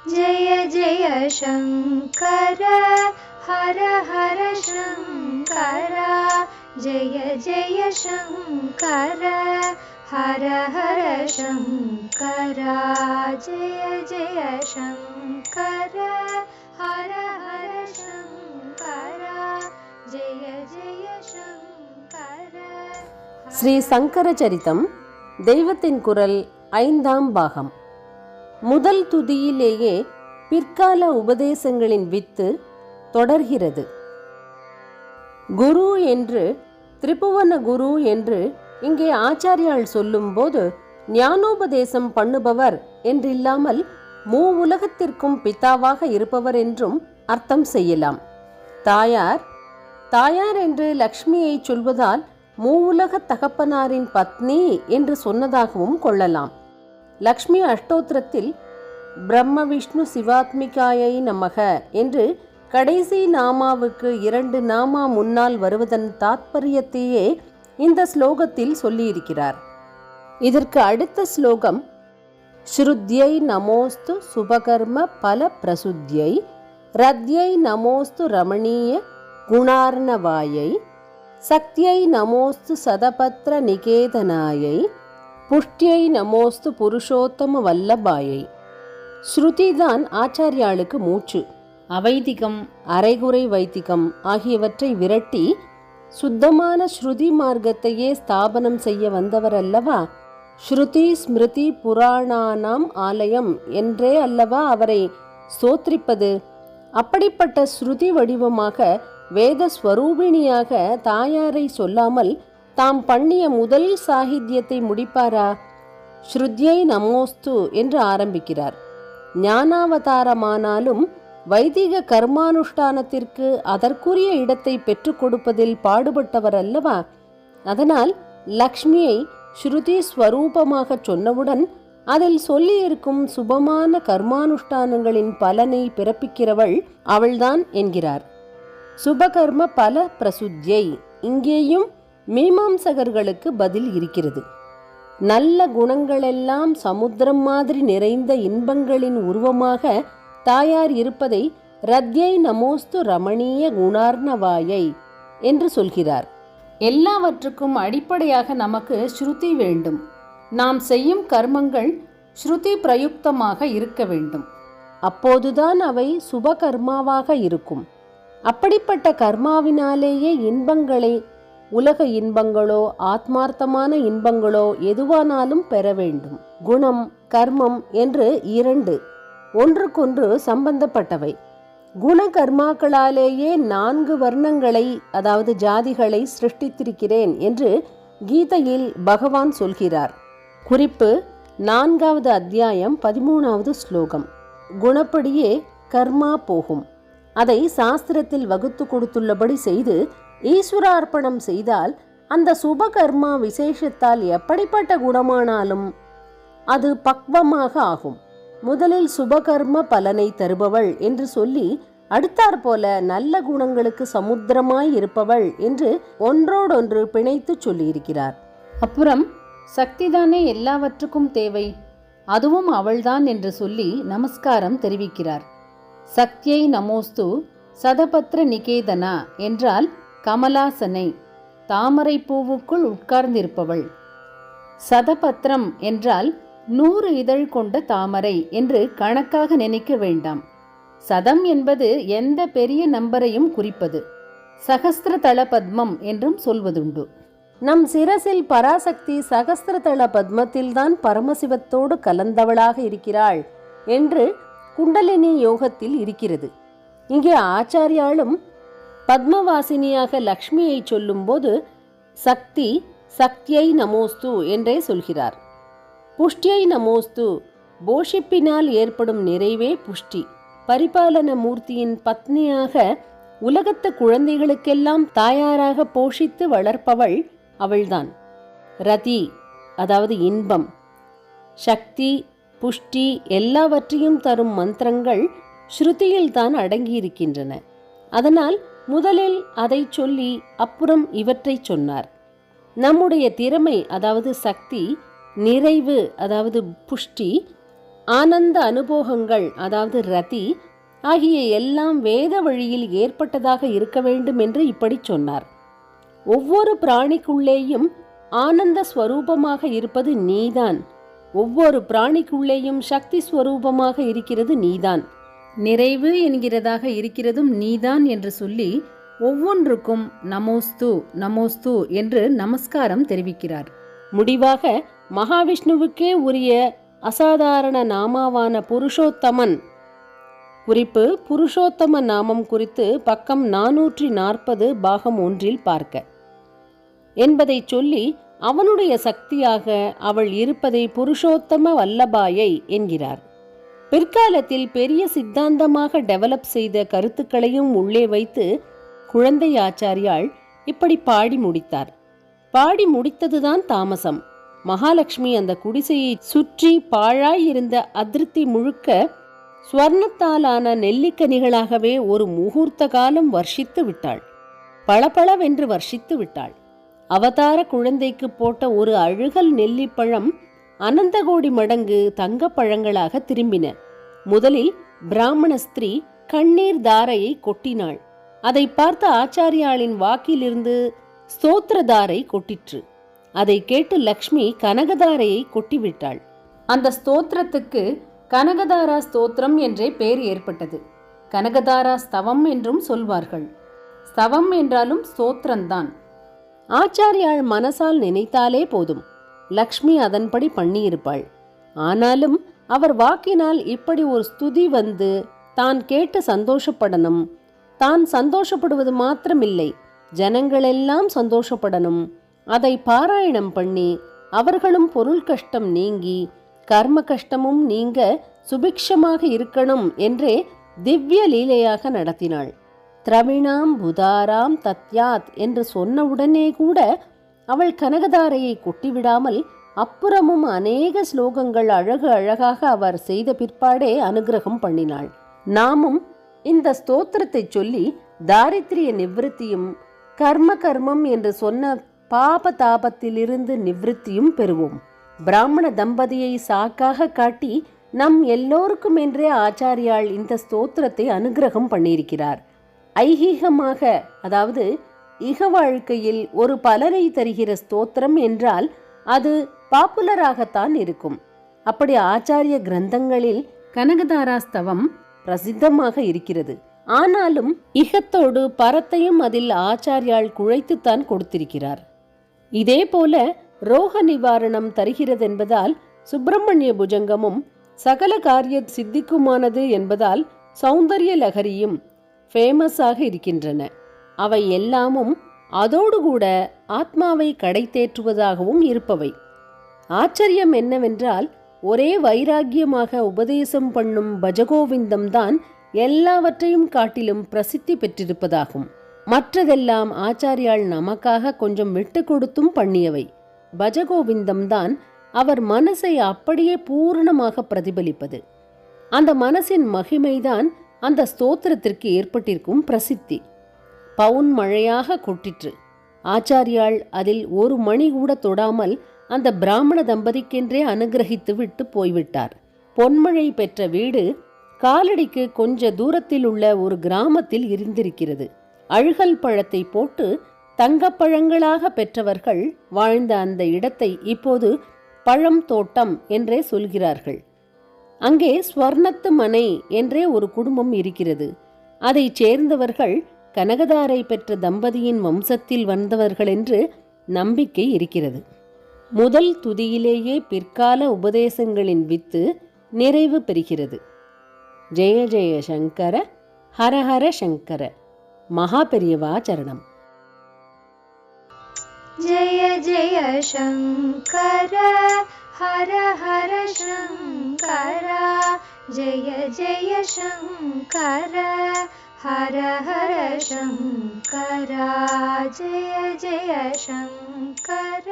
जय जय शङ्कर हर हर शङ्कर जय जय शङ्कर हर हर शङ्कर जय जय शङ्कर हर हर शङ्कर जय जय शङ्कर. ஸ்ரீ சங்கர சரிதம் தெய்வத்தின் குரல் 5ஆம் பாகம். முதல் துதியிலேயே பிற்கால உபதேசங்களின் வித்து தொடர்கிறது. குரு என்று, திரிபுவன குரு என்று இங்கே ஆச்சாரியால் சொல்லும்போது ஞானோபதேசம் பண்ணுபவர் என்றில்லாமல் மூவுலகத்திற்கும் பிதாவாக இருப்பவர் என்றும் அர்த்தம் செய்யலாம். தாயார் என்று லக்ஷ்மியை சொல்வதால் மூவுலக தகப்பனாரின் பத்னி என்று சொன்னதாகவும் கொள்ளலாம். லக்ஷ்மி அஷ்டோத்திரத்தில் பிரம்ம விஷ்ணு சிவாத்மிகாயை நமக என்று கடைசி நாமாவுக்கு 2 நாமா முன்னால் வருவதன் தாத்பரியத்தையே இந்த ஸ்லோகத்தில் சொல்லியிருக்கிறார். இதற்கு அடுத்த ஸ்லோகம் ஸ்ருத்யை நமோஸ்து சுபகர்ம பல பிரசுத்யை ரத்யை நமோஸ்து ரமணீய குணார்ணவாயை சக்தியை நமோஸ்து சதபத்ர நிகேதனாயை புஷ்டியை நமோஸ்து புருஷோத்தம வல்லபாயை. ஸ்ருதிதான் ஆச்சாரியாளுக்கு மூச்சு. அவைதிகம், அரைகுறை வைதிகம் ஆகியவற்றை விரட்டி சுத்தமான ஸ்ருதி மார்க்கத்தையே ஸ்தாபனம் செய்ய வந்தவர் அல்லவா. ஸ்ருதி ஸ்மிருதி புராணானாம் ஆலயம் என்றே அல்லவா அவரை ஸ்தோத்திரிப்பது. அப்படிப்பட்ட ஸ்ருதி வடிவமாக வேத ஸ்வரூபிணியாக தாயாரை சொல்லாமல் தாம் பண்ணிய முதல் சாகித்யத்தை முடிப்பாரா? ஸ்ருத்யை நமோஸ்து என்று ஆரம்பிக்கிறார். ஞானாவதாரமானாலும் வைதிக கர்மானுஷ்டானத்திற்கு அதற்குரிய இடத்தை பெற்றுக் கொடுப்பதில் பாடுபட்டவர் அல்லவா. அதனால் லக்ஷ்மியை ஸ்ருதி ஸ்வரூபமாக சொன்னவுடன் அதில் சொல்லியிருக்கும் சுபமான கர்மானுஷ்டானங்களின் பலனை பிறப்பிக்கிறவள் அவள்தான் என்கிறார். சுபகர்ம பல பிரசுத்யை. இங்கேயும் மீமாம்சகர்களுக்கு பதில் இருக்கிறது. நல்ல குணங்களெல்லாம் சமுத்திரம் மாதிரி நிறைந்த இன்பங்களின் உருவமாக தாயார் இருப்பதை ரத்யை நமோஸ்து ரமணீய குணார்ணவாயை என்று சொல்கிறார். எல்லாவற்றுக்கும் அடிப்படையாக நமக்கு ஸ்ருதி வேண்டும். நாம் செய்யும் கர்மங்கள் ஸ்ருதி பிரயுக்தமாக இருக்க வேண்டும். அப்போதுதான் அவை சுபகர்மாவாக இருக்கும். அப்படிப்பட்ட கர்மாவினாலேயே இன்பங்களை, உலக இன்பங்களோ ஆத்மார்த்தமான இன்பங்களோ எதுவானாலும் பெற வேண்டும். குணம், கர்மம் என்று 2 ஒன்றுக்கொன்று சம்பந்தப்பட்டவை. குண கர்மாக்களாலேயே 4 வர்ணங்களை, அதாவது ஜாதிகளை சிருஷ்டித்திருக்கிறேன் என்று கீதையில் பகவான் சொல்கிறார். குறிப்பு 4வது அத்தியாயம் 13வது ஸ்லோகம். குணப்படியே கர்மா போகும். அதை சாஸ்திரத்தில் வகுத்து கொடுத்துள்ளபடி செய்து ஈஸ்வரார்ப்பணம் செய்தால் அந்த சுபகர்மா விசேஷத்தால் எப்படிப்பட்ட குணமானாலும் அது பக்வமாக ஆகும். முதலில் சுபகர்ம பலனை தருபவள் என்று சொல்லி அடுத்தாற்போல நல்ல குணங்களுக்கு சமுத்திரமாய் இருப்பவள் என்று ஒன்றோடொன்று பிணைத்து சொல்லியிருக்கிறார். அப்புறம் சக்திதானே எல்லாவற்றுக்கும் தேவை, அதுவும் அவள்தான் என்று சொல்லி நமஸ்காரம் தெரிவிக்கிறார். சக்தியை நமோஸ்து சதபத்ர நிகேதனா என்றால் கமலாசனை, தாமரை பூவுக்குள் உட்கார்ந்திருப்பவள். சதபத்ரம் என்றால் 100 இதழ் கொண்ட தாமரை என்று கணக்காக நினைக்க வேண்டாம். சதம் என்பது எந்த பெரிய நம்பரையும் குறிப்பது. சகஸ்திரதள பத்மம் என்றும் சொல்வதுண்டு. நம் சிரசில் பராசக்தி சகஸ்திரதள பத்மத்தில்தான் பரமசிவத்தோடு கலந்தவளாக இருக்கிறாள் என்று குண்டலினி யோகத்தில் இருக்கிறது. இங்கே ஆச்சாரியாலும் பத்மவாசினியாக லக்ஷ்மியை சொல்லும்போது சக்தி சக்தியை நமோஸ்து என்றே சொல்கிறார். புஷ்டியை நமோஸ்து, போஷிப்பினால் ஏற்படும் நிறைவே புஷ்டி. பரிபாலன மூர்த்தியின் பத்னியாக உலகத்து குழந்தைகளுக்கெல்லாம் தாயாராக போஷித்து வளர்ப்பவள் அவள்தான். ரதி அதாவது இன்பம், சக்தி, புஷ்டி எல்லாவற்றையும் தரும் மந்திரங்கள் ஸ்ருதியில்தான் அடங்கியிருக்கின்றன. அதனால் முதலில் அதை சொல்லி அப்புறம் இவற்றை சொன்னார். நம்முடைய திறமை அதாவது சக்தி, நிறைவு அதாவது புஷ்டி, ஆனந்த அனுபவங்கள், அதாவது ரதி ஆகிய எல்லாம் வேத வழியில் ஏற்பட்டதாக இருக்க வேண்டும் என்று இப்படி சொன்னார். ஒவ்வொரு பிராணிக்குள்ளேயும் ஆனந்த ஸ்வரூபமாக இருப்பது நீதான். ஒவ்வொரு பிராணிக்குள்ளேயும் சக்தி ஸ்வரூபமாக இருக்கிறது நீதான். நிறைவு என்கிறதாக இருக்கிறதும் நீதான் என்று சொல்லி ஒவ்வொன்றுக்கும் நமோஸ்து நமோஸ்து என்று நமஸ்காரம் தெரிவிக்கிறார். முடிவாக மகாவிஷ்ணுவுக்கே உரிய அசாதாரண நாமாவான புருஷோத்தமன் குறிப்பு புருஷோத்தம நாமம் குறித்து பக்கம் 440 பாகம் 1 பார்க்க என்பதை சொல்லி அவனுடைய சக்தியாக அவள் இருப்பதை புருஷோத்தம வல்லபாயை என்கிறார். பிற்காலத்தில் பெரிய சித்தாந்தமாக டெவலப் செய்த கருத்துக்களையும் உள்ளே வைத்து குழந்தை ஆச்சாரியாள் இப்படி பாடி முடித்தார். பாடி முடித்ததுதான் தாமசம். மகாலட்சுமி அந்த குடிசையை சுற்றி பாழாயிருந்த அதிருப்தி முழுக்க ஸ்வர்ணத்தாலான நெல்லிக்கனிகளாகவே ஒரு முகூர்த்த காலம் வர்ஷித்து விட்டாள். பளபளவென்று வர்ஷித்து விட்டாள். அவதார குழந்தைக்கு போட்ட ஒரு அழுகல் நெல்லிப்பழம் அனந்தகோடி மடங்கு தங்கப்பழங்களாக திரும்பின. முதலில் பிராமண ஸ்திரீ கண்ணீர் தாரையை கொட்டினாள். அதை பார்த்த ஆச்சாரியாளின் வாக்கிலிருந்து ஸ்தோத்திரதாரை கொட்டிற்று. அதை கேட்டு லக்ஷ்மி கனகதாரையை கொட்டிவிட்டாள். அந்த ஸ்தோத்திரத்துக்கு கனகதாரா ஸ்தோத்திரம் என்றே பெயர் ஏற்பட்டது. கனகதாரா ஸ்தவம் என்றும் சொல்வார்கள். ஸ்தவம் என்றாலும் ஸ்தோத்திரம்தான். ஆச்சாரியாள் மனசால் நினைத்தாலே போதும், லக்ஷ்மி அதன்படி பண்ணியிருப்பாள். ஆனாலும் அவர் வாக்கினால் இப்படி ஒரு ஸ்துதி வந்து தான் கேட்டு சந்தோஷப்படணும். தான் சந்தோஷப்படுவது மாத்திரமில்லை, ஜனங்களெல்லாம் சந்தோஷப்படணும். அதை பாராயணம் பண்ணி அவர்களும் பொருள் கஷ்டம் நீங்கி கர்ம கஷ்டமும் நீங்க சுபிக்ஷமாக இருக்கணும் என்றே திவ்ய லீலையாக நடத்தினாள். திரவிணாம் புதாராம் தத்யாத் என்று சொன்னவுடனே கூட அவள் கனகதாரையை கொட்டிவிடாமல் அப்புறமும் அநேக ஸ்லோகங்கள் அழகு அழகாக அவர் செய்த பிற்பாடே அனுகிரகம் பண்ணினாள். நாமும் இந்த ஸ்தோத்திரத்தை சொல்லி தாரித்ரிய நிவிருத்தியும் கர்ம கர்மம் என்று சொன்ன பாப தாபத்திலிருந்து நிவிருத்தியும் பெறுவோம். பிராமண தம்பதியை சாக்காக காட்டி நம் எல்லோருக்கும் என்றே ஆச்சாரியாள் இந்த ஸ்தோத்திரத்தை அனுகிரகம் பண்ணியிருக்கிறார். ஐஹீகமாக, அதாவது இக வாழ்க்கையில் ஒரு பலரை தருகிற ஸ்தோத்திரம் என்றால் அது பாப்புலராகத்தான் இருக்கும். அப்படி ஆச்சாரிய கிரந்தங்களில் கனகதாராஸ்தவம் பிரசித்தமாக இருக்கிறது. ஆனாலும் இகத்தோடு பரத்தையும் அதில் ஆச்சாரியாள் குழைத்துத்தான் கொடுத்திருக்கிறார். இதே போல ரோக நிவாரணம் தருகிறதென்பதால் சுப்பிரமணிய புஜங்கமும் சகல காரிய சித்திக்குமானது என்பதால் சௌந்தர்ய லகரியும் ஃபேமஸாக இருக்கின்றன. அவை எல்லாமும் அதோடு கூட ஆத்மாவை கடை தேற்றுவதாகவும் இருப்பவை. ஆச்சரியம் என்னவென்றால் ஒரே வைராக்கியமாக உபதேசம் பண்ணும் பஜகோவிந்தம்தான் எல்லாவற்றையும் காட்டிலும் பிரசித்தி பெற்றிருப்பதாகும். மற்றதெல்லாம் ஆச்சாரியாள் நமக்காக கொஞ்சம் விட்டு கொடுத்தும் பண்ணியவை. பஜகோவிந்தம்தான் அவர் மனசை அப்படியே பூரணமாக பிரதிபலிப்பது. அந்த மனசின் மகிமைதான் அந்த ஸ்தோத்திரத்திற்கு ஏற்பட்டிருக்கும் பிரசித்தி. பவுன் மழையாக கொட்டிற்று. ஆச்சாரியாள் அதில் ஒரு மணி கூட தொடாமல் அந்த பிராமண தம்பதிக்கென்றே அனுகிரகித்து விட்டு போய்விட்டார். பொன்மழை பெற்ற வீடு காலடிக்கு கொஞ்ச தூரத்தில் உள்ள ஒரு கிராமத்தில் இருந்திருக்கிறது. அழுகல் பழத்தை போட்டு தங்கப்பழங்களாக பெற்றவர்கள் வாழ்ந்த அந்த இடத்தை இப்போது பழம் தோட்டம் என்றே சொல்கிறார்கள். அங்கே ஸ்வர்ணத்து மனை என்றே ஒரு குடும்பம் இருக்கிறது. அதை சேர்ந்தவர்கள் கனகதாரை பெற்ற தம்பதியின் வம்சத்தில் வந்தவர்கள் என்று நம்பிக்கை இருக்கிறது. முதல் துதியிலேயே பிற்கால உபதேசங்களின் வித்து நிறைவு பெறுகிறது. ஜெய ஜெய சங்கர, ஹரஹர சங்கர. மகா பெரியவா சரணம். जय जय शङ्कर हर हर शङ्कर जय जय शङ्कर हर हर शङ्कर जय जय शङ्कर